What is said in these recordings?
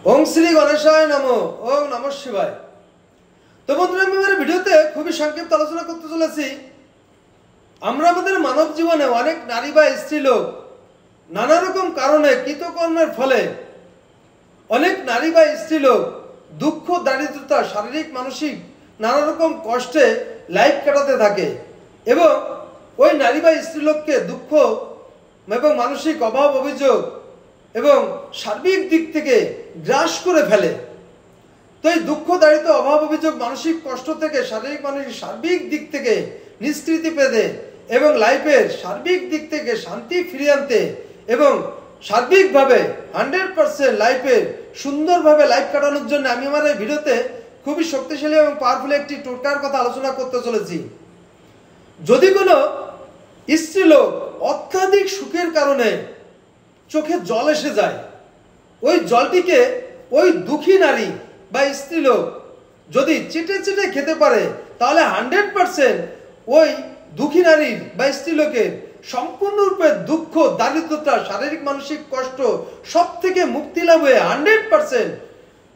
ওং শ্রী গণেশায় নমো। ওং নমঃ শিবায়। তো বন্ধুরা, আমি আমার ভিডিওতে খুবই সংক্ষিপ্ত আলোচনা করতে চলেছি। আমরা আমাদের মানব জীবনে অনেক নারী বা স্ত্রী লোক নানা রকম কারণে কৃতকর্মের ফলে অনেক নারী বা স্ত্রী লোক দুঃখ, দারিদ্রতা, শারীরিক, মানসিক নানা রকম কষ্টে লাইফ কাটাতে থাকে এবং ওই নারী বা স্ত্রী লোককে দুঃখ এবং মানসিক অভাব, অভিযোগ এবং সার্বিক দিক থেকে গ্রাস করে ফেলে। তো এই দুঃখ, দারিদ্র, অভাব, অভিযোগ, মানসিক কষ্ট থেকে শারীরিক, মানসিক সার্বিক দিক থেকে নিষ্কৃতি পেতে এবং লাইফের সার্বিক দিক থেকে শান্তি ফিরিয়ে আনতে এবং সার্বিকভাবে 100% লাইফের সুন্দরভাবে লাইফ কাটানোর জন্য আমি আমার এই ভিডিওতে খুবই শক্তিশালী এবং পাওয়ারফুল একটি টোটকার কথা আলোচনা করতে চলেছি। যদি কোনো স্ত্রী লোক অত্যাধিক সুখের কারণে চোখে জল এসে যায়, ওই জলটিকে ওই দুঃখী নারী বা স্ত্রী লোক যদি চেটে চেটে খেতে পারে, তাহলে 100% ওই দুঃখী নারীর বা স্ত্রী লোকের সম্পূর্ণরূপে দুঃখ, দারিদ্রতা, শারীরিক, মানসিক কষ্ট সব থেকে মুক্তি লাভ হয়ে 100%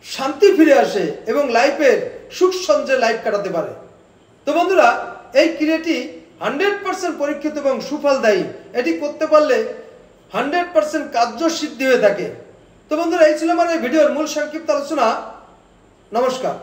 শান্তি ফিরে আসে এবং লাইফের সুখ সঞ্চয়ে লাইফ কাটাতে পারে। তো বন্ধুরা, এই ক্রিয়াটি 100% পরীক্ষিত এবং সুফলদায়ী। এটি করতে পারলে 100% কার্যসিদ্ধি হয়ে থাকে। তো বন্ধুরা, এই ছিল আমার এই ভিডিওর মূল সংক্ষিপ্ত আলোচনা। নমস্কার।